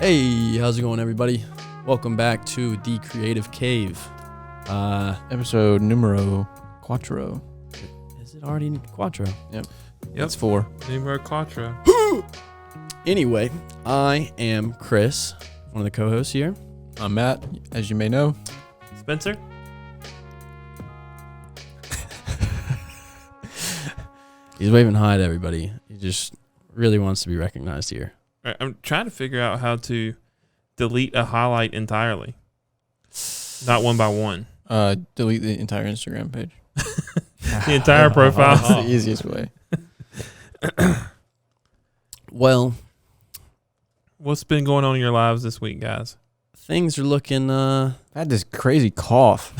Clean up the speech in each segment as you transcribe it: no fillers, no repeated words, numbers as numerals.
Hey, how's it going, everybody? Welcome back to The Creative Cave. Episode numero quattro. Is it already quattro? Yep. It's 4. Numero quattro. Anyway, I am Chris, one of the co-hosts here. I'm Matt, as you may know. Spencer? He's waving hi to everybody. He just really wants to be recognized here. All right, I'm trying to figure out how to delete a highlight entirely. Not one by one. Delete the entire Instagram page. The entire profile. That's the easiest way. Well, What's been going on in your lives this week, guys? things are looking, I had this crazy cough.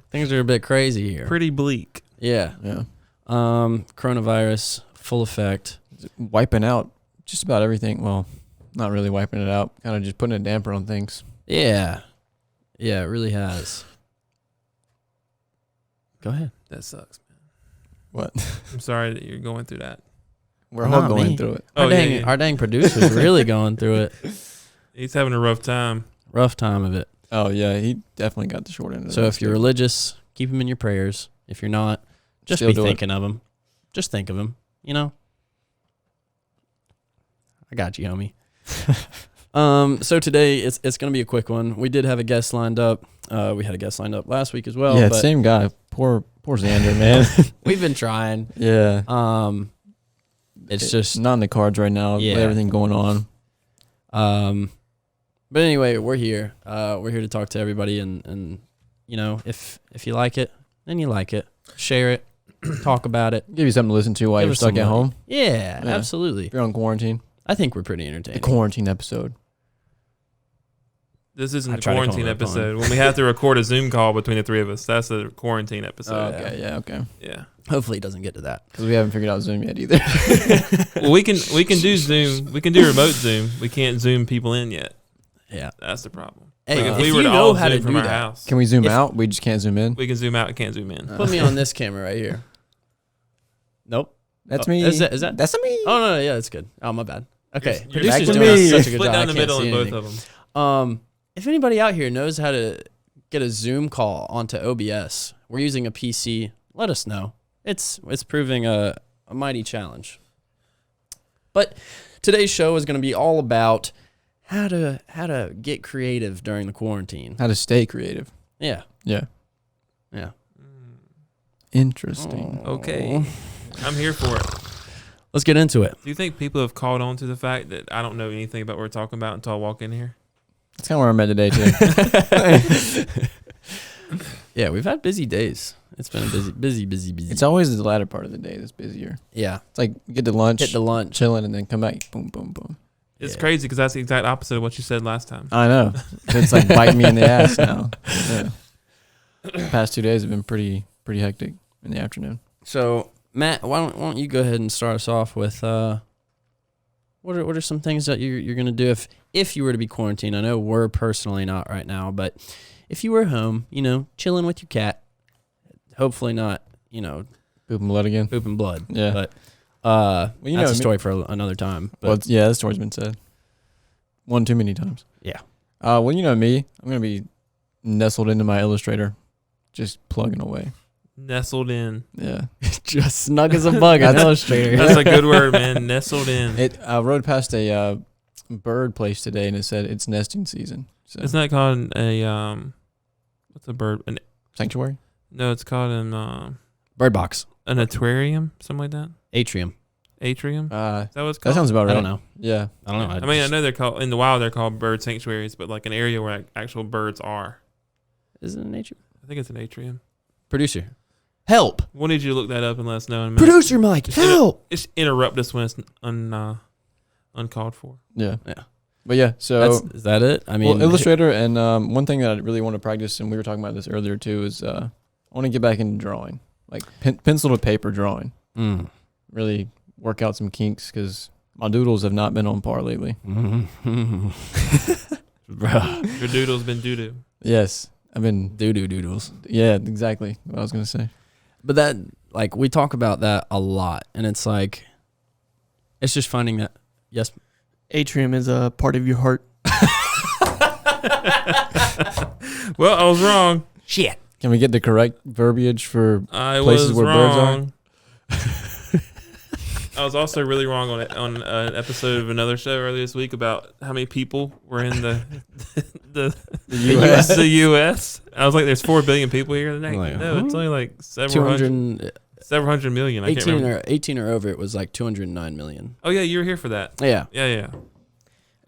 things are a bit crazy here. Pretty bleak. Yeah. Yeah. Coronavirus, full effect. Wiping out just about everything. Well, not really wiping it out. Kind of just putting a damper on things. Yeah. Yeah, it really has. Go ahead. That sucks, man. What? I'm sorry that you're going through that. We're all Not going me. through it. Our dang producer's really going through it. He's having a rough time. Rough time of it. Oh, yeah. He definitely got the short end of So the if you're stick. religious, keep him in your prayers. If you're not, just Still be do it. thinking of him. Just think of him. You know? I got you, homie. So today it's going to be a quick one. We did have a guest lined up. We had a guest lined up last week as well. Yeah, but same guy. Poor Xander, man. we've been trying. Yeah. It's just not in the cards right now. Yeah. With everything going on. But anyway, we're here. We're here to talk to everybody, and you know, if you like it, then you like it. Share it, talk about it. Give you something to listen to while Give you're us stuck some at money. home. Yeah, Yeah. absolutely. If you're on quarantine. I think we're pretty The entertaining. quarantine episode. This isn't I the tried to come quarantine up with a pun. episode. When we have to record a Zoom call between the three of us, that's the quarantine episode. Okay, yeah, okay. Yeah. Hopefully, it doesn't get to that. Because we haven't figured out Zoom yet either. Well, we can do Zoom. We can do remote Zoom. We can't Zoom people in yet. Yeah. That's the problem. Hey, Like if if we you were to know all how to Zoom from do our that, house, Can we zoom If- out? We just can't zoom in. we can Zoom out and can't Zoom in. Put me on this camera right here. Nope. That's Oh, me. Is that? That's me. Oh no, yeah, that's good. Oh, my bad. Okay, You're producer's back to doing me. such a good Split job. I down the can't middle see in both anything. of them. If anybody out here knows how to get a Zoom call onto OBS, we're using a PC. Let us know. It's proving a mighty challenge. But today's show is going to be all about how to get creative during the quarantine. How to stay creative. Yeah, Yeah. yeah. Interesting. Okay. I'm here for it. Let's get into it. Do you think people have caught on to the fact that I don't know anything about what we're talking about until I walk in here? That's kind of where I'm at today, too. Yeah, we've had busy days. It's been a busy. It's always the latter part of the day that's busier. Yeah, It's like get to lunch, hit the lunch. chilling, and then come back. Boom, boom, boom. It's Yeah. crazy because that's the exact opposite of what you said last time. I know. It's like biting me in the ass now. Yeah. The past 2 days have been pretty hectic in the afternoon. So Matt, why don't you go ahead and start us off with what are some things that you're gonna do if you were to be quarantined? I know we're personally not right now, but if you were home, you know, chilling with your cat, hopefully not, you know, Pooping blood again. pooping blood. Yeah. But you that's know a me- story for another time. But Well, yeah, that story's been said one too many times. Yeah. Well, you know me. I'm gonna be nestled into my Illustrator, just plugging away. Nestled in. Yeah. just snug as a bug in Illustrator. That's a good word, man. Nestled in. I rode past a bird place today, and it said it's nesting season. So Isn't that called a what's a bird? sanctuary. No, it's called an Bird box, aquarium, something like that. atrium. Atrium. Is that what it's That called? sounds about I right. don't know. Yeah. I don't know. I mean, I know they're called in the wild. They're called bird sanctuaries, but like an area where actual birds are. Is it an atrium? I think it's an atrium. Producer, help! We'll need you to look that up and let us know in a minute. Producer Mike, help! Just interrupt us when it's uncalled for. Yeah. Yeah. But yeah, so Is that it? I mean, well, Illustrator, and one thing that I really want to practice, and we were talking about this earlier too, is I want to get back into drawing, like pencil to paper drawing. Really work out some kinks because my doodles have not been on par lately. Bruh. Your doodle's been doo-doo. Yes, I've been. Doo-doo doodles. Yeah, exactly what I was gonna say. But that, like, we talk about that a lot, and it's like, it's just finding that, yes, Atrium is a part of your heart. Well, I was wrong. Shit. Can we get the correct verbiage for I places was where wrong. birds I was also really wrong on an episode of another show earlier this week about how many people were in the US. the U.S. I was like, "There's 4 billion people here today." Like, No, it's only like several 200, hundred million. I can't remember. 18 or over, it was like 209 million. Oh yeah, you were here for that. Yeah. Yeah.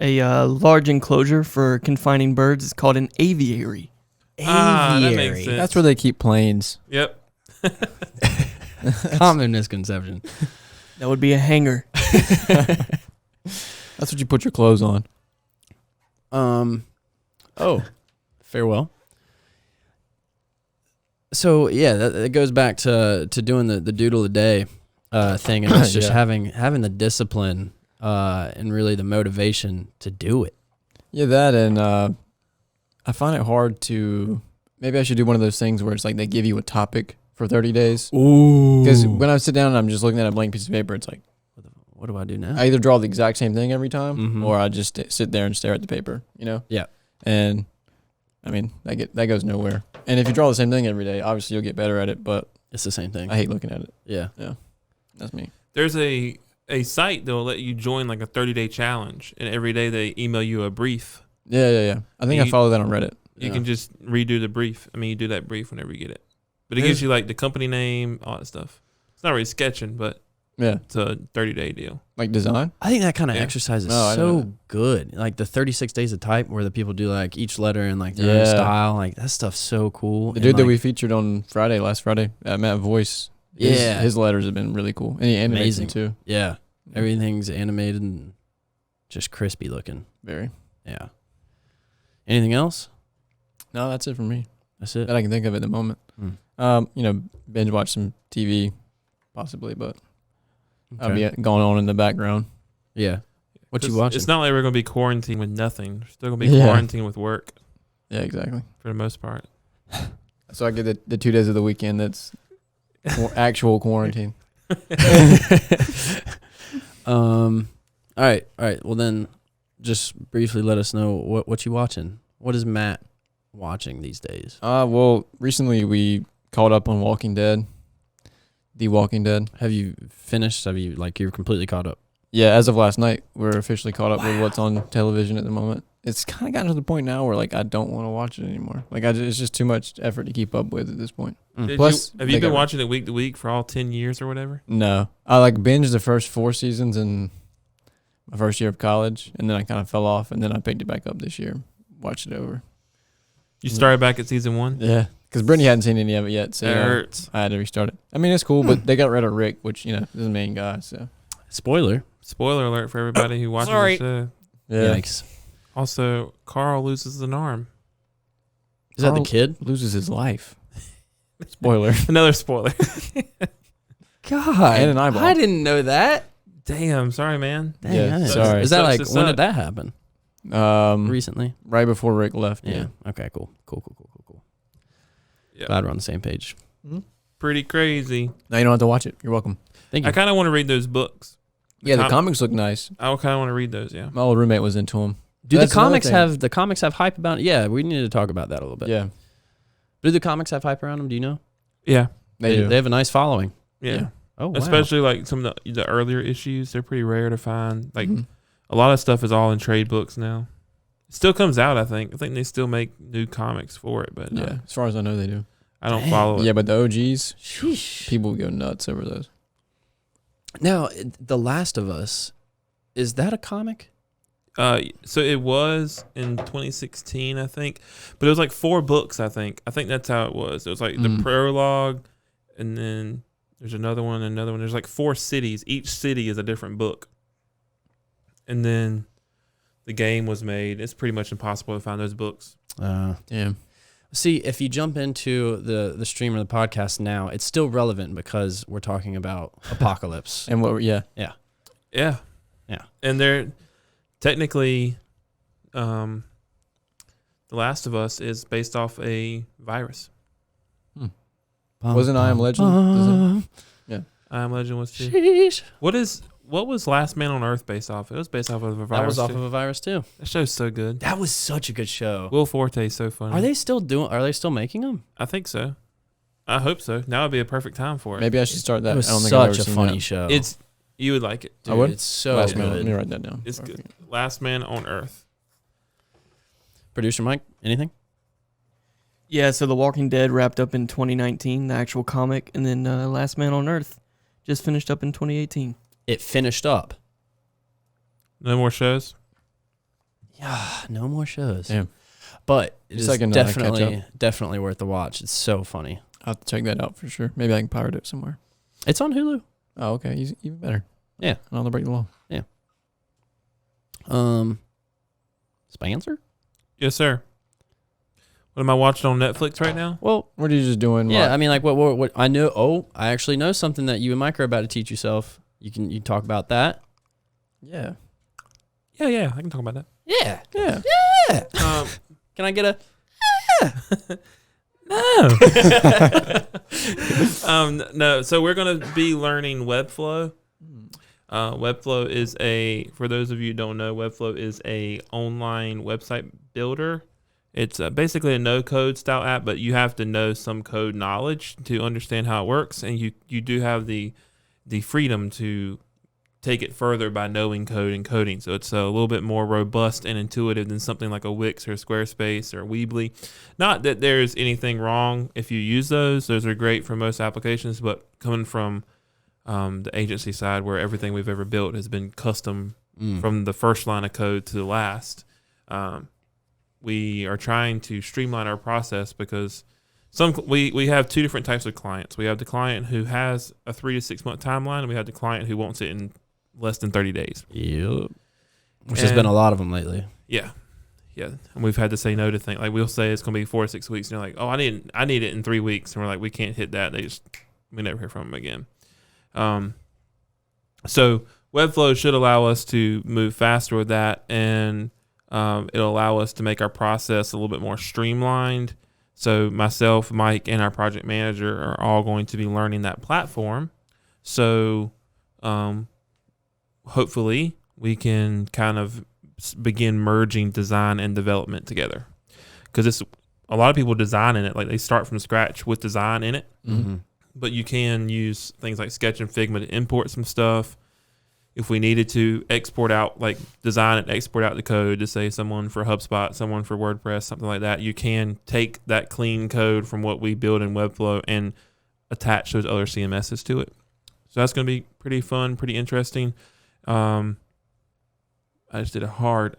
A large enclosure for confining birds is called an aviary. That makes sense. That's where they keep planes. Yep. Common misconception. That would be a hangar. That's what you put your clothes on. Oh, farewell. So yeah, that goes back to doing the doodle a day thing, and it's just Yeah. having the discipline and really the motivation to do it. Yeah, that and I find it hard to. Maybe I should do one of those things where it's like they give you a topic for 30 days. Ooh. Because when I sit down and I'm just looking at a blank piece of paper, it's like What do I do now? I either draw the exact same thing every time, Mhm. or I just sit there and stare at the paper. Yeah. And I mean that goes nowhere. And if you draw the same thing every day, obviously you'll get better at it. But It's the same thing. I hate looking at it. Yeah. That's me. There's a site that'll let you join like a 30-day challenge, and every day they email you a brief. Yeah. I think I You- follow that on Reddit. You Yeah. can just redo the brief. I mean, you do that brief whenever you get it, but it There's- gives you like the company name, all that stuff. It's not really sketching, but Yeah, it's a 30-day deal. like design. I think that kind of Yeah. exercise is Oh, I know so that. good. Like the 36 days of type where the people do like each letter in like their own Yeah. style. Like that stuff's so cool. The And, dude that like, we featured on last Friday, Matt Voice. Yeah. his letters have been really cool, and he animates them Amazing. too. Yeah. Everything's animated and just crispy looking. Very. Yeah. Anything else? No, that's it for me. That's it. That I can think of at the moment. Binge watch some TV, possibly, but I'll Okay. be going on in the background. Yeah. What you 'Cause watching? It's not like we're gonna be quarantined with nothing. We're still gonna be Yeah. quarantined with work Yeah, exactly. for the most part. So I get the 2 days of the weekend that's actual quarantine. All right. Well then, just briefly let us know what you watching. What is Matt watching these days? Well, recently we caught up on Walking Dead. The Walking Dead. Have you finished? Have you you're completely caught up? Yeah, as of last night, we're officially caught up with what's on television at the moment. It's kind of gotten to the point now where I don't want to watch it anymore. It's just too much effort to keep up with at this point. Plus, Have you they been got- watching it week to week for all 10 years or whatever? No, I binged the first 4 seasons in my first year of college, and then I kind of fell off, and then I picked it back up this year, watched it over. You started back at season 1? Yeah, because Brittany hadn't seen any of it yet, so It hurts. I had to restart it. I mean, it's cool, but they got rid of Rick, which is the main guy. So Spoiler. Spoiler alert for everybody who watches Sorry. the show. yeah, Yikes. Also, Carl loses an arm. Is that the Carl- kid? loses his life. Spoiler. Another spoiler. God. And an eyeball. I didn't know that. Damn, sorry, man. Dang, Yeah, I didn't- sorry. Is that Sucks like to when suck. did that happen? Recently? Right before Rick left. Yeah. Yeah. Okay, cool. Yeah. Glad we're on the same page. Pretty crazy. Now you don't have to watch it. You're welcome. Thank you. I kind of want to read those books. Yeah, the com- comics look nice. I kind of want to read those, yeah. My old roommate was into them. Do That's the another comics thing. have hype about it? Yeah, we need to talk about that a little bit. Yeah, Do the comics have hype around them? Do you know? Yeah. they do. They have a nice following. Yeah. Yeah. Oh, wow. Especially like some of the earlier issues. They're pretty rare to find. Like Mhm. a lot of stuff is all in trade books now. It still comes out, I think. I think they still make new comics for it, but Yeah, as far as I know, they do. I don't Dang. follow it. Yeah, but the OGs, Sheesh. people go nuts over those. Now, The Last of Us, is that a comic? So it was in 2016, I think, but it was like 4 books. I think that's how it was. It was like the Mm. prologue, and then there's another one, and another one. There's like 4 cities. Each city is a different book, and then the game was made. It's pretty much impossible to find those books. Damn. See, if you jump into the stream or the podcast now, it's still relevant because we're talking about apocalypse. And Yeah. Yeah. And they're technically, The Last of Us is based off a virus. Wasn't I Am Legend? I Am Legend was too. Sheesh. What is What was Last Man on Earth based off? It was based off of a virus. That was off too. of a virus too. That show's so good. That was such a good show. Will Forte is so funny. Are they still making them? I think so. I hope so. Now would be a perfect time for it. Maybe I should start that. It was I don't think I've ever such a seen funny that. show. You would like it. Dude, I would? It's so Last Man. Let me good. write that down. It's before I good. forget. Last Man on Earth. Producer Mike, anything? Yeah, so The Walking Dead wrapped up in 2019, the actual comic, and then Last Man on Earth just finished up in 2018. It finished up. No more shows. Yeah, no more shows. Damn. But it Just is so I can, catch definitely worth the watch. It's so funny. I'll have to check that out for sure. Maybe I can pirate it somewhere. It's on Hulu. Oh, okay. Even better. Yeah. I'll break the law. Spencer? Yes, sir. What am I watching on Netflix right now? Well, What are you just doing? yeah, I mean, like, what I know. Oh, I actually know something that you and Mike are about to teach yourself. You can talk about that. Yeah. Yeah, I can talk about that. Yeah. Yeah. Um, Can I get a? no. So we're gonna be learning Webflow. Webflow is for those of you who don't know, Webflow is a online website builder. It's basically a no-code style app, but you have to know some code knowledge to understand how it works, and you do have the freedom to take it further by knowing code and coding. So it's a little bit more robust and intuitive than something like a Wix or Squarespace or Weebly. Not that there's anything wrong if you use those. Those are great for most applications, but coming from the agency side where everything we've ever built has been custom from the first line of code to the last, we are trying to streamline our process because we have two different types of clients. We have the client who has a 3 to 6 month timeline, and we have the client who wants it in less than 30 days. Yep. Which has been a lot of them lately. Yeah. And we've had to say no to things. Like, we'll say it's going to be 4 to 6 weeks, and they're like, oh, I need it in 3 weeks. And we're like, we can't hit that. We never hear from them again. So Webflow should allow us to move faster with that, and it'll allow us to make our process a little bit more streamlined. So myself, Mike, and our project manager are all going to be learning that platform. So hopefully we can kind of begin merging design and development together, because it's a lot of people design in it, like they start from scratch with design in it. Mm-hmm. But you can use things like Sketch and Figma to import some stuff. If we needed to export out, like design and export out the code to say someone for HubSpot, someone for WordPress, something like that, you can take that clean code from what we build in Webflow and attach those other CMSs to it. So that's going to be pretty fun, pretty interesting. I just did a hard.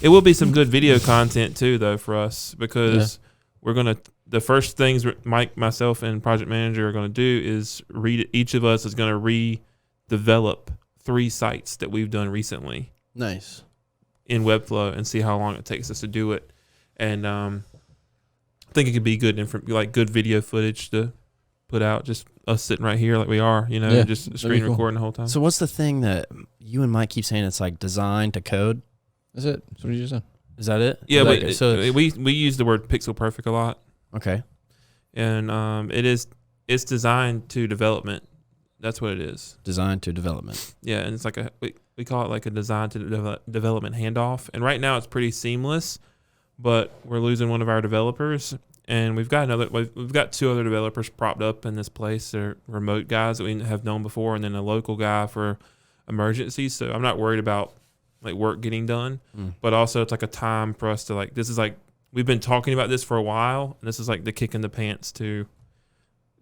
It will be some good video content too, though, for us, because we're going to, the first things Mike, myself, and project manager are going to do is each of us is going to redevelop 3 sites that we've done recently. Nice. In Webflow, and see how long it takes us to do it. And I think it could be good good video footage to put out, just us sitting right here like we are, just screen recording the whole time. So what's the thing that you and Mike keep saying? It's like design to code. That's it. That's what you just said. Is that it? Yeah, Like, but so we use the word pixel perfect a lot, okay. and it's designed to development. That's what it is. Design to development. Yeah, and it's like we call it like a design to development handoff. And right now it's pretty seamless, but we're losing one of our developers, and we've got 2 other developers propped up in this place. They're remote guys that we have known before, and then a local guy for emergencies. So I'm not worried about like work getting done, but also it's like a time for us to this is like, we've been talking about this for a while, and this is like the kick in the pants to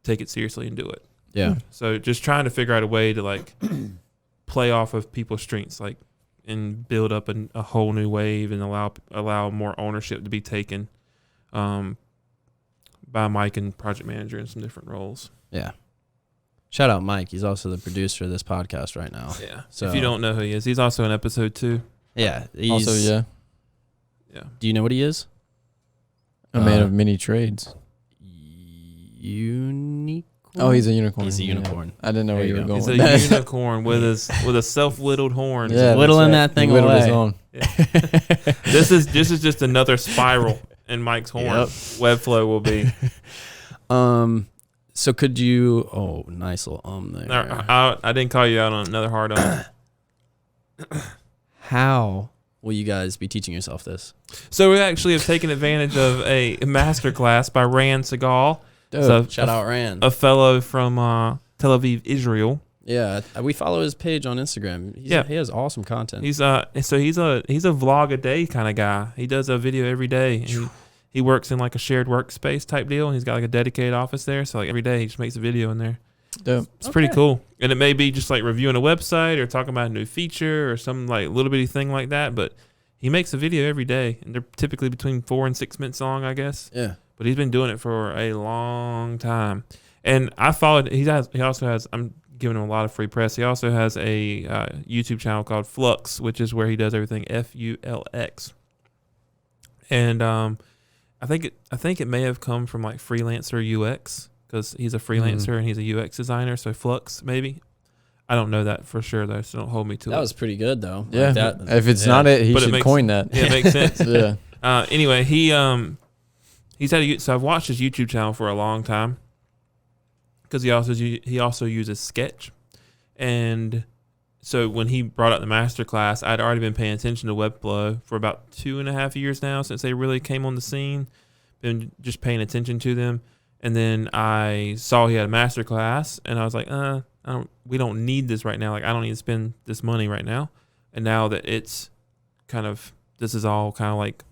take it seriously and do it. Yeah. So just trying to figure out a way to play off of people's strengths, and build up a whole new wave, and allow more ownership to be taken by Mike and project manager in some different roles. Yeah. Shout out Mike. He's also the producer of this podcast right now. Yeah. So if you don't know who he is, he's also in episode 2. Yeah. Also, yeah. Yeah. Do you know what he is? A man of many trades. Unicorn. Oh, he's a unicorn. He's a Yeah. unicorn. I didn't know There where you you were go. going He's with a that. unicorn with a self-whittled horn. Yeah, whittling that's that thing He whittled his away. own. This is just another spiral in Mike's horn. Yep. Webflow will be. So could you? Oh, nice little there. No, I didn't call you out on another hard How will you guys be teaching yourself this? So we actually have taken advantage of a master class by Rand Segal, So, Shout out Rand. a fellow from Tel Aviv, Israel. Yeah, we follow his page on Instagram. He has awesome content. He's a vlog a day kind of guy. He does a video every day. He works in like a shared workspace type deal, and he's got like a dedicated office there. So like every day he just makes a video in there. Dope. It's pretty cool. And it may be just like reviewing a website or talking about a new feature or some like little bitty thing like that. But he makes a video every day, and they're typically between 4 and 6 minutes long, I guess. Yeah. But he's been doing it for a long time. And I followed. He also has. I'm giving him a lot of free press. He also has a YouTube channel called Flux, which is where he does everything FULX. And I think it may have come from like Freelancer UX, because he's a freelancer and he's a UX designer. So Flux, maybe. I don't know that for sure though, so don't hold me to it. That was pretty good though. Yeah. Like that, If it's not it, he But it should makes- coin that. Yeah, it makes sense. Yeah. Anyway, he's had so I've watched his YouTube channel for a long time, because he also uses Sketch, and so when he brought out the master class, I'd already been paying attention to Webflow for about 2.5 years now, since they really came on the scene. Been just paying attention to them, and then I saw he had a master class, and I was like, we don't need this right now. Like, I don't need to spend this money right now. And now that it's this is all kind of like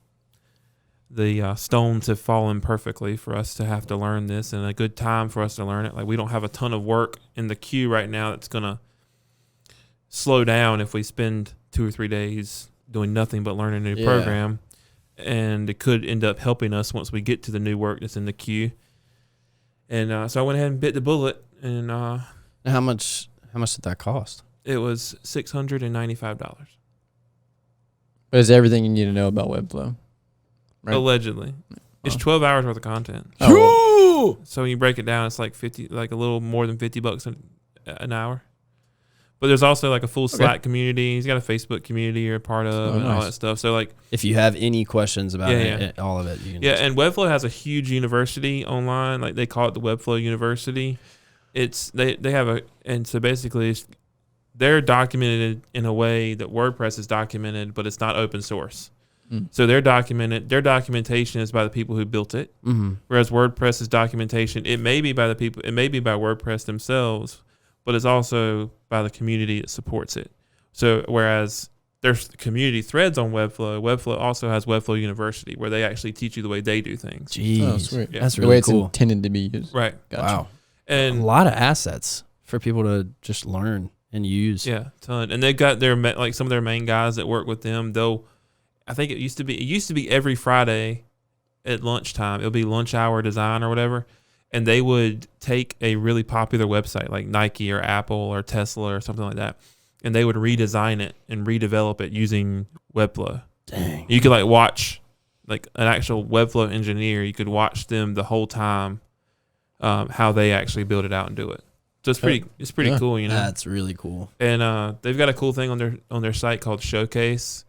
the stones have fallen perfectly for us to have to learn this, and a good time for us to learn it. Like, we don't have a ton of work in the queue right now that's going to slow down if we spend 2 or 3 days doing nothing but learning a new program. And it could end up helping us once we get to the new work that's in the queue. And so I went ahead and bit the bullet, and how much did that cost? it was $695. But it's everything you need to know about Webflow. Right. Allegedly. It's 12 hours worth of content. Oh, So when you break it down, it's like a little more than $50 an hour. But there's also like a full Slack community. He's got a Facebook community you're a part of, and all that stuff. So like, If you have any questions about Yeah, all of it, you can and Webflow has a huge university online. Like, they call it the Webflow University. It's they have so basically they're documented in a way that WordPress is documented, but it's not open source. So their documentation is by the people who built it. Mm-hmm. Whereas WordPress's documentation, it may be by WordPress themselves, but it's also by the community that supports it. So whereas there's community threads on Webflow, Webflow also has Webflow University, where they actually teach you the way they do things. Jeez. Oh, sweet. Yeah. That's the way really it's cool. intended to be used. Right. Gotcha. Wow. A And lot of assets for people to just learn and use. yeah, ton. And they've got like some of their main guys that work with them. I think it used to be every Friday at lunchtime. It'll be lunch hour design or whatever. And they would take a really popular website like Nike or Apple or Tesla or something like that, and they would redesign it and redevelop it using Webflow. Dang. You could like watch like an actual Webflow engineer. You could watch them the whole time, how they actually build it out and do it. So it's pretty cool, you know. That's really cool. And they've got a cool thing on their site called Showcase.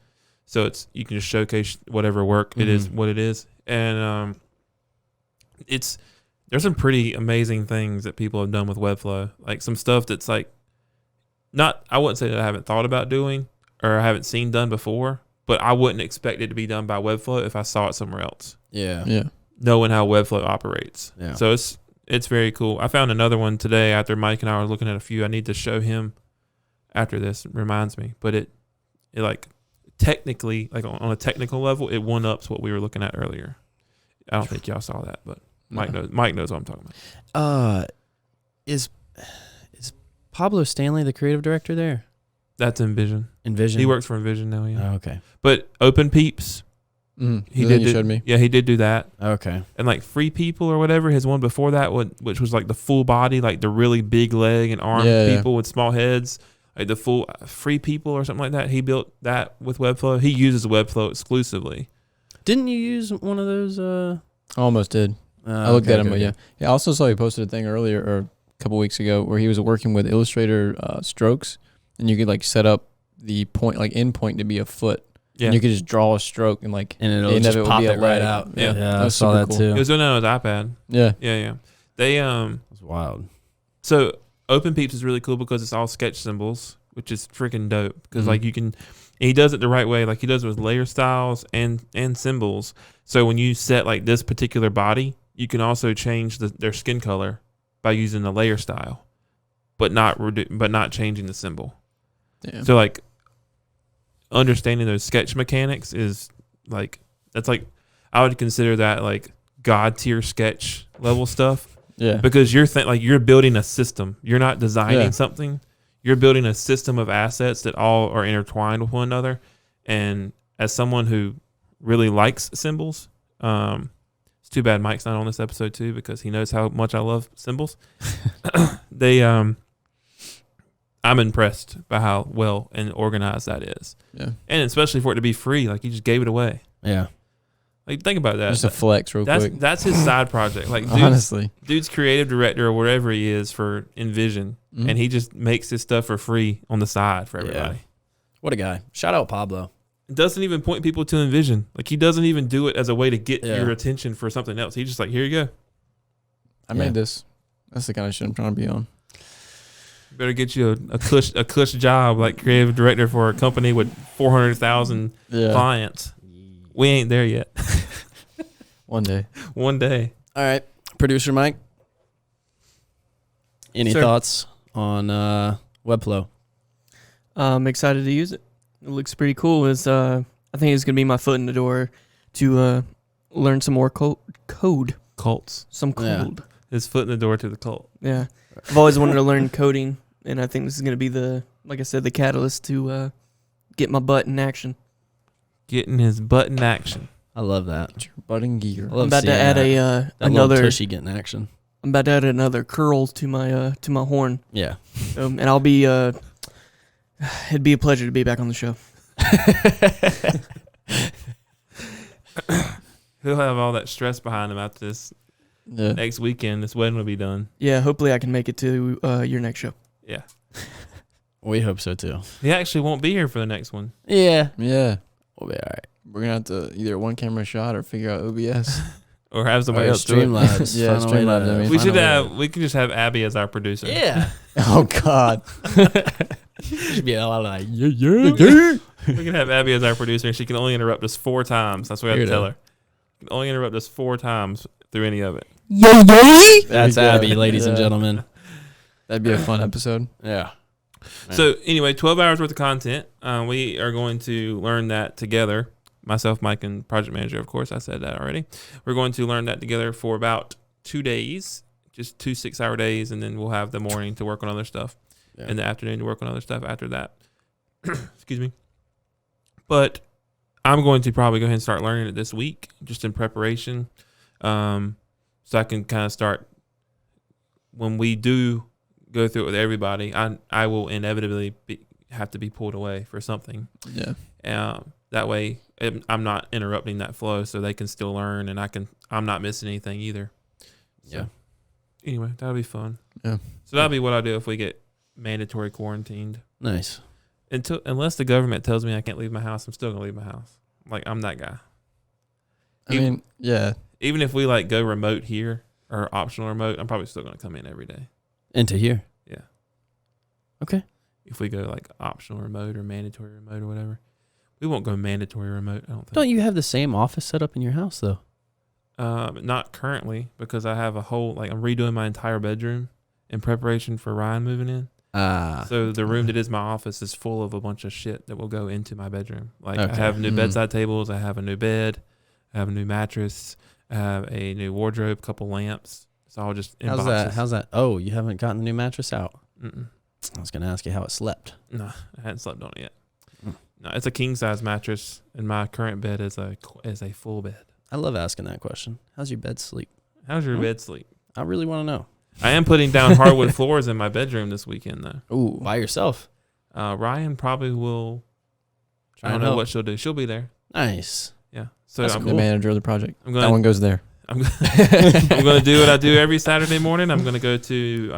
So you can just showcase whatever work it is, what it is, and there's some pretty amazing things that people have done with Webflow. Like some stuff that's like I wouldn't say that I haven't thought about doing or I haven't seen done before, but I wouldn't expect it to be done by Webflow if I saw it somewhere else. Yeah. Yeah. Knowing how Webflow operates. Yeah. So it's very cool. I found another one today after Mike and I were looking at a few. I need to show him after this. It reminds me, but it like technically, like on a technical level, it one-ups what we were looking at earlier. I don't think y'all saw that, but Mike knows what I'm talking about. Is Pablo Stanley the creative director there? That's Envision. Envision. He works for Envision now, yeah. Oh, okay. But Open Peeps, He did. You showed me. Yeah, he did do that. Okay. And like Free People or whatever, his one before that, which was like the full body, like the really big leg and arm people with small heads, like the full Free People or something like that. He built that with Webflow. He uses Webflow exclusively. Didn't you use one of those? Almost did. I looked at him, but yeah. I also saw he posted a thing earlier or a couple weeks ago where he was working with Illustrator strokes, and you could like set up the point, like end point, to be a foot. Yeah. And you could just draw a stroke and like And it'll the end just of it would pop be a it right leg. out. Yeah. I was saw super that cool. too. He was doing that on his iPad. Yeah. Yeah. They That's wild. So Open Peeps is really cool because it's all sketch symbols, which is freaking dope. Because Mhm. like you can, and he does it the right way. Like he does it with layer styles and symbols. So when you set like this particular body, you can also change their skin color by using the layer style, but not changing the symbol. Yeah. So like understanding those sketch mechanics is like, that's like, I would consider that like God tier sketch level stuff. Yeah. Because you're building a system. You're not designing Yeah. something. You're building a system of assets that all are intertwined with one another. And as someone who really likes symbols, it's too bad Mike's not on this episode too, because he knows how much I love symbols. I'm impressed by how well and organized that is. Yeah. And especially for it to be free, like he just gave it away. Yeah. Like think about that. Just a flex real quick. That's his side project. Like Honestly. dude's creative director or wherever he is for Envision, Mhm. and he just makes his stuff for free on the side for everybody. What a guy. Shout out Pablo. It doesn't even point people to Envision. Like he doesn't even do it as a way to get Yeah. your attention for something else. He's just like, here you go. I Yeah. made this. That's the kind of shit I'm trying to be on. Better get you a cush job like creative director for a company with 400,000 Yeah. clients. We ain't there yet. One day. One day. All right. Producer Mike. Any Sir. thoughts on Webflow? I'm excited to use it. It looks pretty cool. I think it's gonna be my foot in the door to learn some more code. Cults. Some Yeah. code. His foot in the door to the cult. Yeah. I've always wanted to learn coding, and I think this is gonna be like I said, the catalyst to get my butt in action. Getting his butt in action. I love that. Get your butt in gear. I love I'm about to seeing add that. That another. little tushy getting action. I'm about to add another curl to my horn, Yeah. and I'll be. It'd be a pleasure to be back on the show. He'll have all that stress behind him after this Yeah. next weekend. This wedding will be done. Yeah, hopefully I can make it to your next show. Yeah. We hope so too. He actually won't be here for the next one. Yeah. Yeah. We'll be all right. We're gonna have to either one camera shot or figure out OBS. Or have somebody Or else do it. Streamlabs. Yeah, Find a way Streamlabs, to- I mean. We find should a way we can just have Abby as our producer. to- Yeah. Oh God. Should be a lot of like, yeah. We can have Abby as our producer, and she can only interrupt us 4 times. That's what we have to Weirdo. tell her. She can only interrupt us 4 times through any of it. That's There you go. Abby, ladies and Yeah. gentlemen. That'd be a fun episode. Yeah. So anyway, 12 hours worth of content. We are going to learn that together. Myself, Mike, and project manager, of course. I said that already. We're going to learn that together for about 2 days, just 2 6-hour days, and then we'll have the morning to work on other stuff, Yeah. and the afternoon to work on other stuff after that. Excuse me. But I'm going to probably go ahead and start learning it this week, just in preparation, so I can kind of start when we do go through it with everybody. I will inevitably have to be pulled away for something. Yeah. That way, I'm not interrupting that flow, so they can still learn, and I'm not missing anything either. Yeah. Anyway, that'll be fun. Yeah. So that'll be what I do if we get mandatory quarantined. Nice. Unless the government tells me I can't leave my house, I'm still gonna leave my house. Like I'm that guy. I mean, yeah. Even if we like go remote here or optional remote, I'm probably still gonna come in every day. Into here. Yeah. Okay. If we go like optional remote or mandatory remote or whatever, we won't go mandatory remote. I don't think. Don't you have the same office set up in your house though? Not currently, because I have I'm redoing my entire bedroom in preparation for Ryan moving in. So the room that is my office is full of a bunch of shit that will go into my bedroom. Like I Okay. have new Mhm. bedside tables, I have a new bed, I have a new mattress, I have a new wardrobe, couple lamps. It's all just in boxes. How's that? Oh, you haven't gotten the new mattress out. Mm-mm. I was gonna ask you how it slept. No, I hadn't slept on it yet. Mm. No, it's a king size mattress, and my current bed is a full bed. I love asking that question. How's your bed sleep? How's your Hmm? bed sleep? I really want to know. I am putting down hardwood floors in my bedroom this weekend, though. Ooh, by yourself. Ryan probably will. Try I don't and know help. what she'll do. She'll be there. Nice. Yeah. So That's I'm, The manager of the project. I'm That going. one goes there. I'm going to do what I do every Saturday morning. I'm going to go to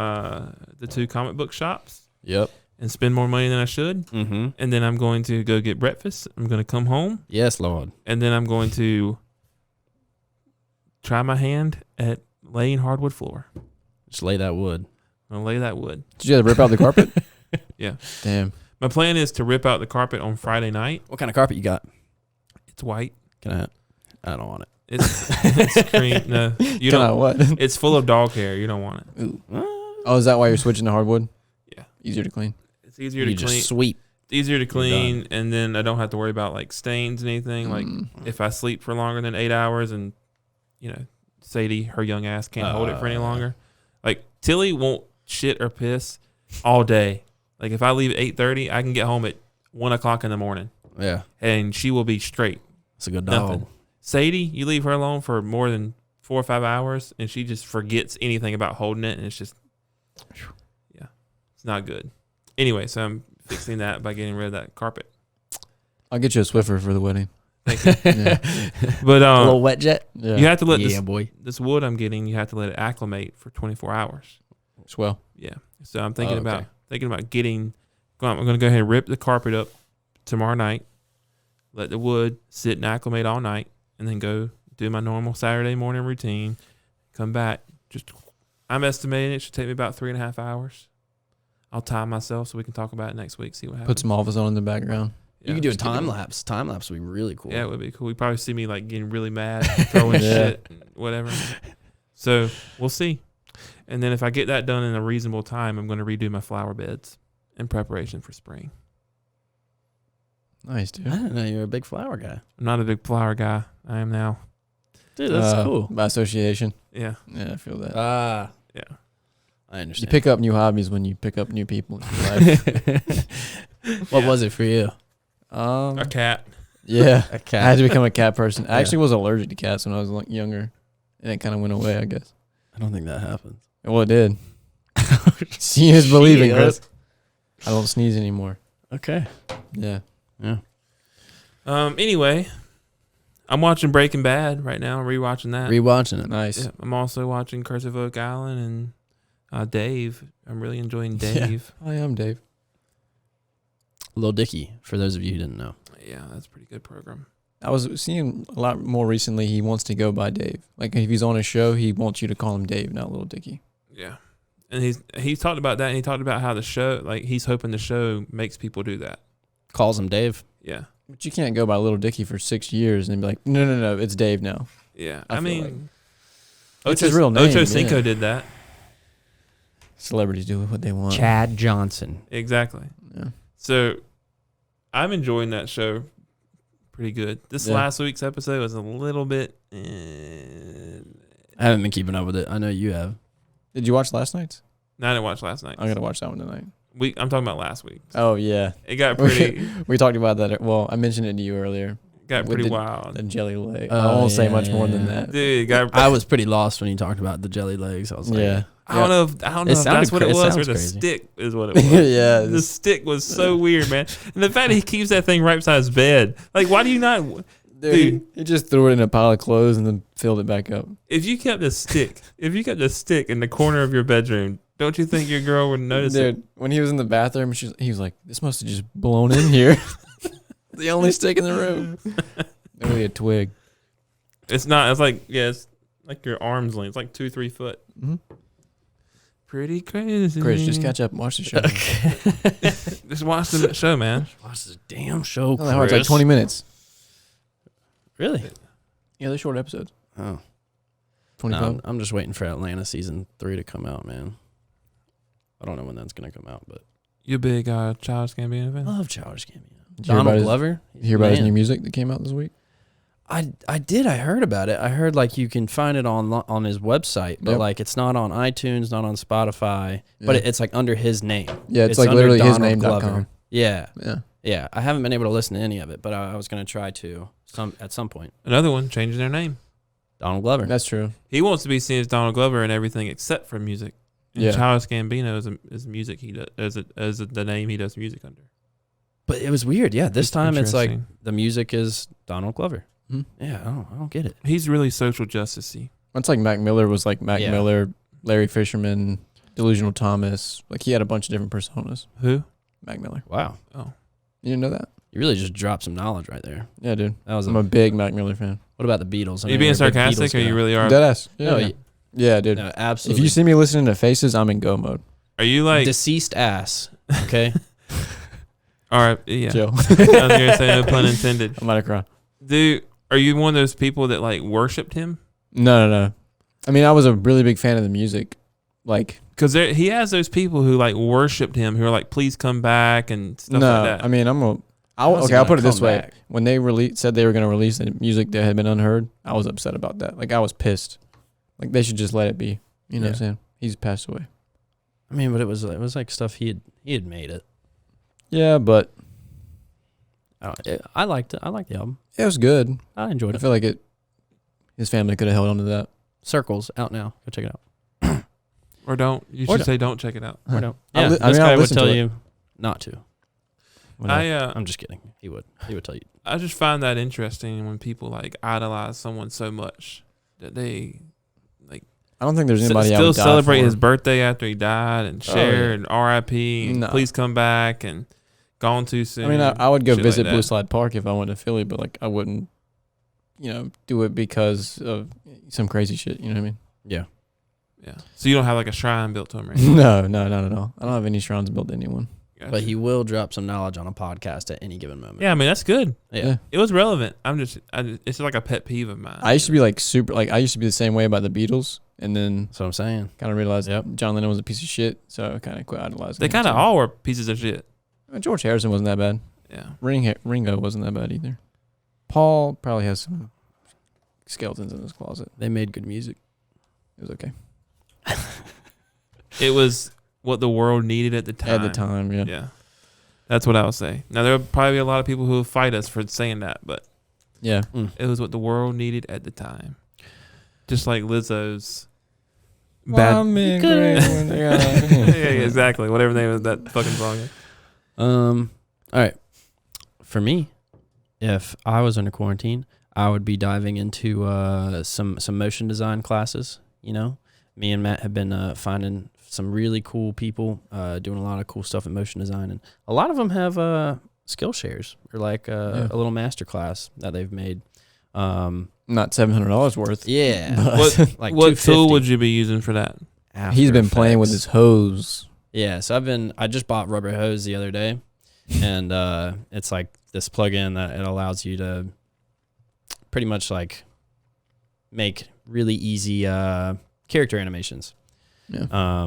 the 2 comic book shops Yep. and spend more money than I should. Mm-hmm. And then I'm going to go get breakfast. I'm going to come home, Yes, Lord. and then I'm going to try my hand at laying hardwood floor. Just lay that wood. I'm gonna lay that wood. Did you have to rip out the carpet? Yeah. Damn. My plan is to rip out the carpet on Friday night. What kind of carpet you got? It's white. Can I don't want it. It's cream. No, you Kinda don't. what? It's full of dog hair. You don't want it. Ooh. Oh, is that why you're switching to hardwood? Yeah. Easier to clean. It's easier You to clean. just sweep. It's easier to clean, and then I don't have to worry about like stains and anything. Like if I sleep for longer than 8 hours, and Sadie, her young ass, can't hold it for any longer. Like Tilly won't shit or piss all day. Like if I leave at 8:30, I can get home at 1 o'clock in the morning, Yeah. and she will be straight. It's a good dog. Nothing. Sadie, you leave her alone for more than 4 or 5 hours, and she just forgets anything about holding it, and it's just, yeah, it's not good. Anyway, so I'm fixing that by getting rid of that carpet. I'll get you a Swiffer for the wedding. Thank you. Yeah. But A little wet jet. Yeah. you have to let boy. this wood I'm getting, you have to let it acclimate for 24 hours. Swell. Yeah. So I'm thinking Oh, okay. about getting. I'm going to go ahead and rip the carpet up tomorrow night. Let the wood sit and acclimate all night, and then go do my normal Saturday morning routine. Come back. I'm estimating it should take me about 3.5 hours. I'll time myself so we can talk about it next week. See what happens. Put some Office on in the background. You could do a just keep time it- lapse. Time lapse would be really cool. Yeah, it would be cool. You probably see me like getting really mad, throwing Yeah. shit, whatever. So we'll see. And then if I get that done in a reasonable time, I'm going to redo my flower beds in preparation for spring. Nice, dude. I didn't know you were a big flower guy. I'm not a big flower guy. I am now. Dude, that's cool. By association. Yeah. Yeah, I feel that. Ah, Yeah. I You understand. pick up new hobbies when you pick up new people in your life. What Yeah. was it for you? A cat. Yeah. A I cat. had to become a cat person. I Yeah. actually was allergic to cats when I was younger, and it kind of went away, I guess. I don't think that happens. Well, it did. Seeing is believing, Shit. Chris. I don't sneeze anymore. Okay. Yeah. Yeah. Anyway, I'm watching Breaking Bad right now. I'm rewatching that. Rewatching it. Nice. Yeah, I'm also watching Curse of Oak Island and Dave. I'm really enjoying Yeah. Dave. Hi, I'm Dave. Lil Dicky, for those of you who didn't know. Yeah, that's a pretty good program. I was seeing a lot more recently. He wants to go by Dave. Like if he's on a show, he wants you to call him Dave, not Little Dicky. Yeah. And he's talked about that, and he talked about how the show, like he's hoping the show makes people do that. Calls him Dave. Yeah. But you can't go by Little Dicky for 6 years and be like, no, it's Dave now. Yeah. I I feel mean, It's his real name, Ocho Cinco yeah. did that. Celebrities do what they want. Chad Johnson. Exactly. Yeah. So I'm enjoying that show pretty good. This Yeah. last week's episode was a little bit. I haven't been keeping up with it. I know you have. Did you watch last night's? No, I didn't watch last night. I gotta watch that one tonight. I'm talking about last week. Oh yeah, It got pretty we talked about that. Well, I mentioned it to you earlier. got With pretty the- wild. The jelly leg. Oh, I won't say much yeah, more than yeah. that. Dude, it got I was pretty lost when you talked about the jelly legs. I was like, Yeah. I don't know if It that's sounded what it cra- it was or sounds the crazy. stick is what it was. Yeah, The this- stick was so weird, man. And the fact that he keeps that thing right beside his bed. Like, why do you not? Dude, he just threw it in a pile of clothes and then filled it back up. If you kept a stick in the corner of your bedroom, don't you think your girl would notice it? Dude, when he was in the bathroom, he was like, "This must have just blown in here." The only stick in the room. Maybe a twig. It's not. It's like it's like your arm's length. It's like 2-3 foot. Mm-hmm. Pretty crazy. Chris, just catch up and watch the show. Just watch the show, man. watch this damn show. Not that hard, it's like 20 minutes. Really? Yeah, they're short episodes. Oh. 25. No, I'm just waiting for Atlanta season 3 to come out, man. I don't know when that's gonna come out, but You a big Childish Gambino fan? I love Childish Gambino. Did you hear about Donald his- Glover. You hear about his Man. new music that came out this week? I did. I heard about it. I heard like you can find it on his website, but Yep. like it's not on iTunes, not on Spotify, but Yeah. it's like under his name. Yeah, it's like under literally Donald hisname.com. Glover. Yeah, Yeah. yeah. I haven't been able to listen to any of it, but I was gonna try to at some point. Another one changing their name. Donald Glover. That's true. He wants to be seen as Donald Glover in everything except for music. And Yeah. Childish Gambino is music. He does as the name he does music under. But it was weird. Yeah, this It's time it's like interesting. the music is Donald Glover. Hmm. Yeah, I don't get it. He's really social justice-y. It's like Mac Miller was like Mac Yeah. Miller, Larry Fisherman, Delusional Thomas. Like he had a bunch of different personas. Who? Mac Miller. Wow, Oh, You didn't know that? you really just dropped some knowledge right there. Yeah, dude. That was I'm a big Mac Miller fan. What about the Beatles? I are you know being you're a big sarcastic Beatles or you guy. really are? Deadass. No, Yeah. Yeah, dude. No, If absolutely. you see me listening to Faces, I'm in go mode. Are you like deceased ass, okay? all right? Yeah. Chill. I was gonna say no pun intended. I'm about to cry. Dude, are you one of those people that like worshipped him? No. I mean, I was a really big fan of the music. Like, Because he has those people who like worshipped him, who are like, please come back and stuff no, like that. I mean, How's he I'll gonna put it this come way. back? When they said they were going to release the music that had been unheard, I was upset about that. Like, I was pissed. Like, they should just let it be. You know what I'm saying? He's passed away. I mean, but it was like stuff he had made it. Yeah, but I liked it. I liked the album. it was good. I enjoyed I it. feel like his family could have held on to that. Circles out now. Go check it out. or don't. You Or should say don't check it out. Or don't. I'll Yeah, li- I this mean, I'll guy would listen tell to it. you not to. I'm just kidding. He would tell you. I just find that interesting when people like idolize someone so much that they I don't think there's anybody I still would die celebrate for. his birthday after he died and share yeah. and R.I.P. and No. please come back and gone too soon. I mean, I would go shit visit like Blue that. Slide Park if I went to Philly, but like I wouldn't, do it because of some crazy shit. You know what I mean? Yeah. Yeah. So you don't have like a shrine built to him, right? No, not at all. I don't have any shrines built to anyone. Gotcha. But he will drop some knowledge on a podcast at any given moment. Yeah, I mean that's good. Yeah. It was relevant. It's like a pet peeve of mine. I used to be I used to be the same way about the Beatles, and then That's what I'm saying. kind of realized Yep. John Lennon was a piece of shit, so I kind of quit idolizing. They him, kind of too. all were pieces of shit. George Harrison wasn't that bad. Yeah. Ringo wasn't that bad either. Paul probably has some skeletons in his closet. They made good music. It was okay It was what the world needed at the time. at the time. Yeah. Yeah. That's what I would say. Now there will probably be a lot of people who will fight us for saying that, but Yeah. it was what the world needed at the time. Just like Lizzo's Bad. yeah, exactly. Whatever the name of that fucking song is. All right. For me, if I was under quarantine, I would be diving into some motion design classes. Me and Matt have been finding some really cool people doing a lot of cool stuff in motion design, and a lot of them have Skillshares or like a little master class that they've made. Not $700 worth. Yeah. But Like What tool $250. would you be using for that? he's been After playing with Effects. his hose. Yeah, so I just bought rubber hose the other day, and it's like this plugin that it allows you to pretty much like make really easy character animations. Yeah.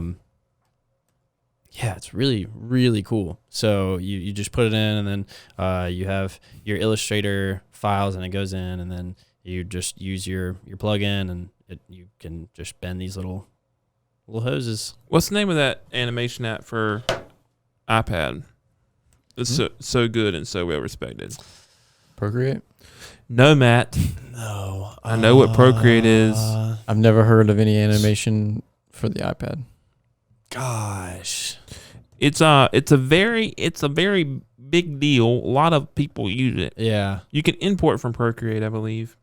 Yeah, it's really, really cool. So you just put it in, and then you have your Illustrator files, and it goes in, and then you just use your plugin, and you can just bend these little hoses. What's the name of that animation app for iPad? It's so good and so well respected. Procreate? No, Matt. No, I know what Procreate is. I've never heard of any animation for the iPad. Gosh. It's a very big deal. A lot of people use it. Yeah. You can import from Procreate, I believe.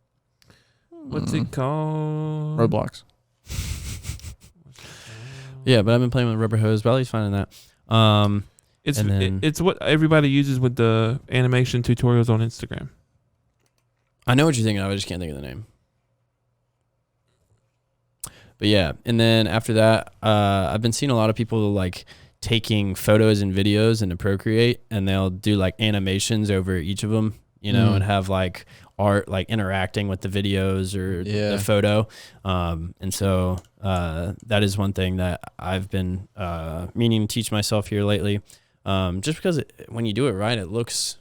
What's it called? Roblox. Yeah, but I've been playing with rubber hose. Valley's finding that. It's and then- it's what everybody uses with the animation tutorials on Instagram. I know what you're thinking of. I just can't think of the name. But yeah, and then after that, I've been seeing a lot of people like taking photos and videos into Procreate, and they'll do like animations over each of them, and have like art like interacting with the videos or the photo. And so that is one thing that I've been meaning to teach myself here lately. Just because when you do it right, it looks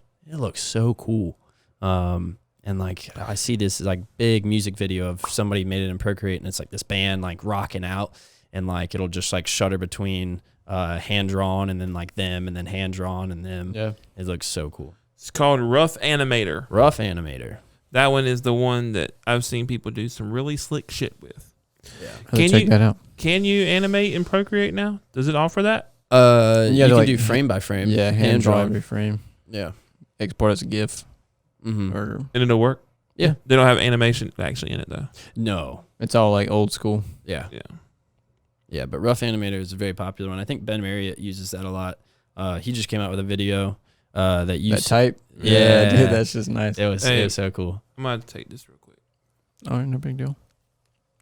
so cool. And like I see this like big music video of somebody made it in Procreate, and it's like this band like rocking out, and like it'll just like shutter between hand drawn and then like them and then hand drawn and them. Yeah. It looks so cool. It's called Rough Animator. Rough Animator. That one is the one that I've seen people do some really slick shit with. Yeah. Check that out. Can you animate in Procreate now? Does it offer that? You can like, do frame by frame. Yeah, hand draw every frame. Yeah. Export as a GIF. Mm-hmm. Or And it'll work? Yeah. They don't have animation actually in it though. No. it's all like old school. Yeah. Yeah. Yeah, but Rough Animator is a very popular one. I think Ben Marriott uses that a lot. He just came out with a video that used That type. Yeah. Dude, that's just nice. it was so cool. I'm gonna take this real quick. All right, no big deal.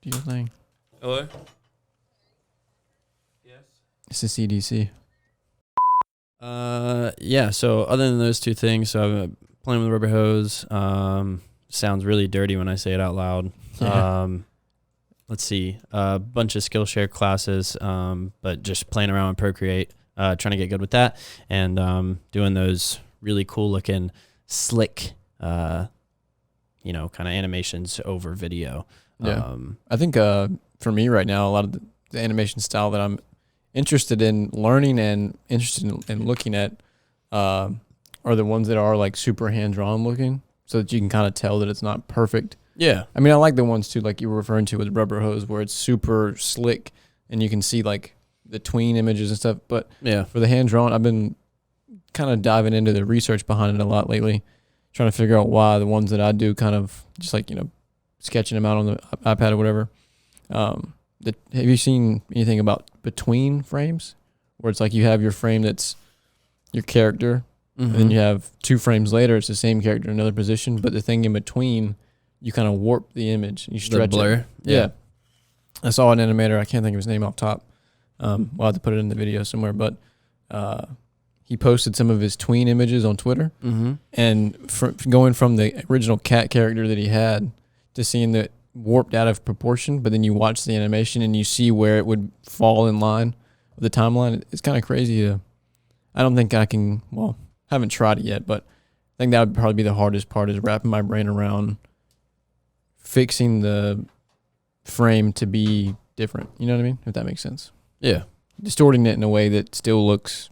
Do your thing. Hello? Yes. It's the CDC. Yeah. So other than those two things, so I'm playing with the rubber hose. Sounds really dirty when I say it out loud. Yeah. Let's see, a bunch of Skillshare classes, but just playing around with Procreate, trying to get good with that, and doing those really cool looking, slick, kind of animations over video. Yeah. I think for me right now, a lot of the animation style that I'm interested in learning and interested in looking at are the ones that are like super hand-drawn looking, so that you can kind of tell that it's not perfect. Yeah. I mean, I like the ones too, like you were referring to with rubber hose, where it's super slick and you can see like the tween images and stuff. But Yeah. for the hand drawn, I've been kind of diving into the research behind it a lot lately, trying to figure out why the ones that I do kind of just like, sketching them out on the iPad or whatever. Have you seen anything about between frames, where it's like you have your frame that's your character, and then you have 2 frames later, it's the same character in another position, but the thing in between, you kind of warp the image. You stretch blur. it. Yeah. I saw an animator. I can't think of his name off top. We'll have to put it in the video somewhere. But he posted some of his tween images on Twitter. Mm-hmm. And going from the original cat character that he had to seeing that warped out of proportion, but then you watch the animation and you see where it would fall in line with the timeline. It's kind of crazy. I don't think I can, haven't tried it yet, but I think that would probably be the hardest part, is wrapping my brain around fixing the frame to be different. You know what I mean? If that makes sense. Yeah. Distorting it in a way that still looks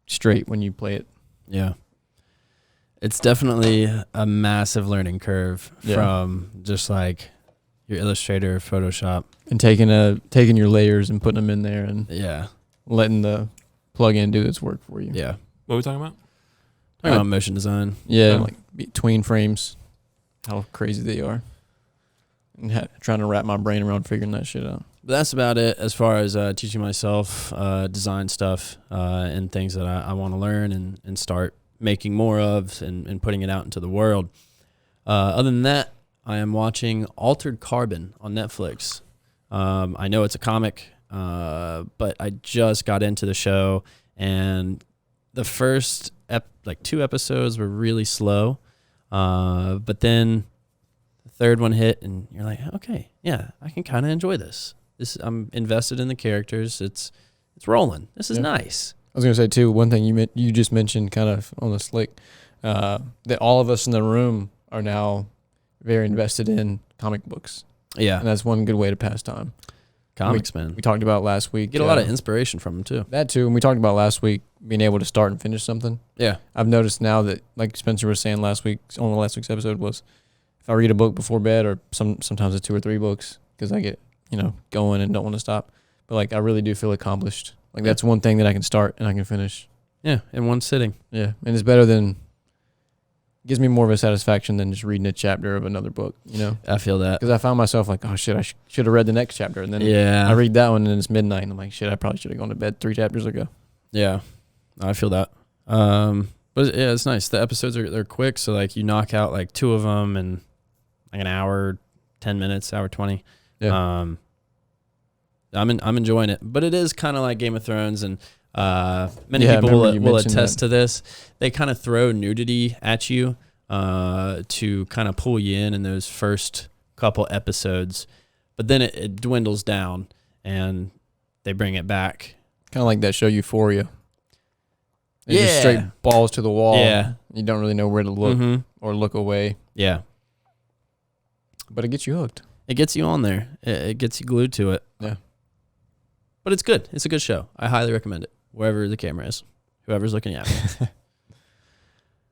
straight when you play it. Yeah. It's definitely a massive learning curve Yeah. from just like your Illustrator, Photoshop. And taking your layers and putting them in there and Yeah. letting the plugin do its work for you. Yeah. What are we talking about? Talking about motion design. Yeah, Oh. like between frames, how crazy they are. And trying to wrap my brain around figuring that shit out. But that's about it as far as teaching myself design stuff and things that I want to learn and start making more of and putting it out into the world. Other than that, I am watching Altered Carbon on Netflix. I know it's a comic, but I just got into the show, and the first 2 episodes were really slow, but then the third one hit, and you're like, okay, yeah, I can kind of enjoy this. I'm invested in the characters. It's rolling. This is nice. I was gonna say too, one thing you just mentioned kind of on the slick, that all of us in the room are now very invested in comic books, Yeah, and that's one good way to pass time. comics, man. We talked about last week. Get a lot of inspiration from them too. that too, and we talked about last week being able to start and finish something. Yeah, I've noticed now that, like Spencer was saying last week's episode, was if I read a book before bed, or sometimes it's 2 or 3 books, because I get going and don't want to stop, but like I really do feel accomplished. Like that's one thing that I can start and I can finish. yeah, in one sitting. Yeah, and it's better than, gives me more of a satisfaction than just reading a chapter of another book. I feel that. Because I found myself like, oh shit, I should have read the next chapter, and then Yeah, I read that one and it's midnight, and I'm like, shit, I probably should have gone to bed 3 chapters ago. Yeah, I feel that. But yeah, it's nice. The episodes they're quick, so like you knock out like 2 of them in like an hour, 10 minutes, hour 20. Yeah. I'm enjoying it, but it is kind of like Game of Thrones, and many Yeah, I people remember you will mentioned attest that. to this. They kind of throw nudity at you to kind of pull you in those first couple episodes, but then it dwindles down and they bring it back. Kind of like that show Euphoria. It's just Yeah. straight balls to the wall. Yeah. You don't really know where to look Mhm. or look away, Yeah, but it gets you hooked. it gets you on there. It gets you glued to it. Yeah. But it's good. It's a good show. I highly recommend it. Wherever the camera is, whoever's looking at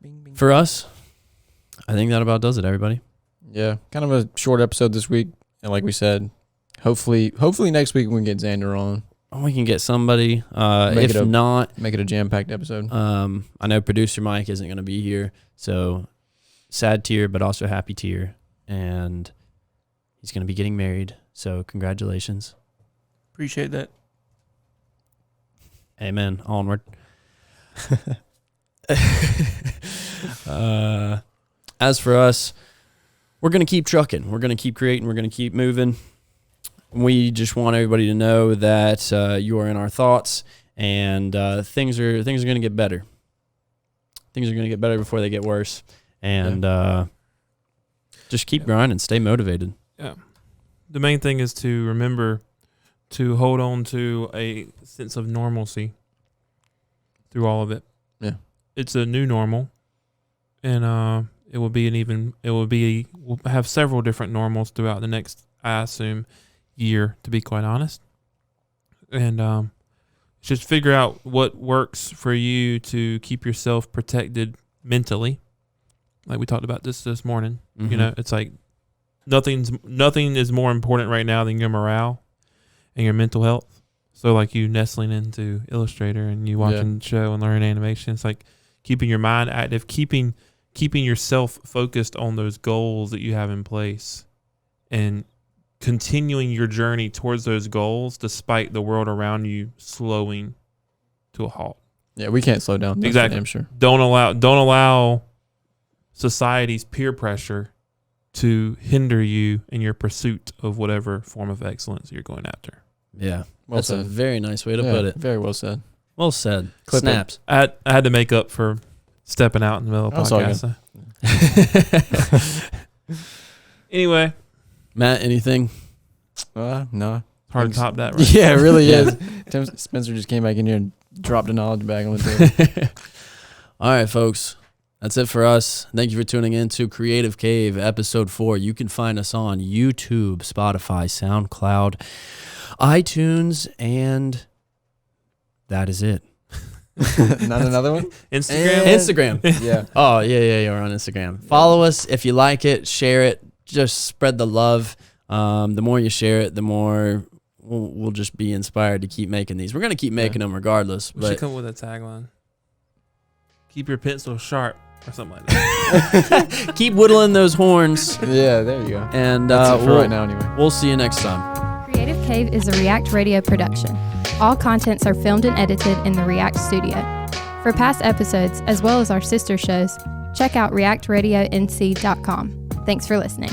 me. For us, I think that about does it, everybody. Yeah, kind of a short episode this week, and like we said, hopefully next week we can get Xander on, Oh, we can get somebody. Make If it a- not, make it a jam-packed episode. I know producer Mike isn't going to be here, so sad tear, but also happy tear. And he's going to be getting married, so congratulations. Appreciate that. Amen. Onward. As for us, we're going to keep trucking. We're going to keep creating. We're going to keep moving. we just want everybody to know that you are in our thoughts, and things are going to get better. Things are going to get better before they get worse, and just keep grinding, stay motivated. Yeah. The main thing is to remember to hold on to a sense of normalcy through all of it. Yeah. It's a new normal, and we'll have several different normals throughout the next, I assume, year, to be quite honest. And just figure out what works for you to keep yourself protected mentally. Like we talked about this morning. Mm-hmm. You know, it's like nothing is more important right now than your morale and your mental health. So like you nestling into Illustrator and you watching the show and learning animation, it's like keeping your mind active, keeping yourself focused on those goals that you have in place, and continuing your journey towards those goals despite the world around you slowing to a halt. Yeah, we can't slow down. That's Exactly. for damn sure. Don't allow society's peer pressure to hinder you in your pursuit of whatever form of excellence you're going after. Yeah, Well that's said. a very nice way to Yeah, put it. Very well said. Well said. Clip it. Snaps. I had to make up for stepping out in the middle of the That's all podcast. Anyway, Matt, anything? No. hard to top that, right? Yeah, it really Yeah. is. Tim Spencer just came back in here and dropped a knowledge bag on the table. All right, folks. That's it for us. Thank you for tuning in to Creative Cave, Episode 4. You can find us on YouTube, Spotify, SoundCloud, iTunes, and that is it. Not another one? Instagram. Instagram. Yeah. Oh, yeah, we're on Instagram. Follow us if you like it. Share it. Just spread the love. The more you share it, the more we'll just be inspired to keep making these. We're going to keep making them regardless. We should But come up with a tagline. Keep your pencil sharp or something like that. keep whittling those horns. Yeah, there you go. And That's it for we'll, right now anyway. we'll see you next time. Creative Cave is a React Radio production. All contents are filmed and edited in the React Studio. For past episodes, as well as our sister shows, check out reactradionc.com. Thanks for listening.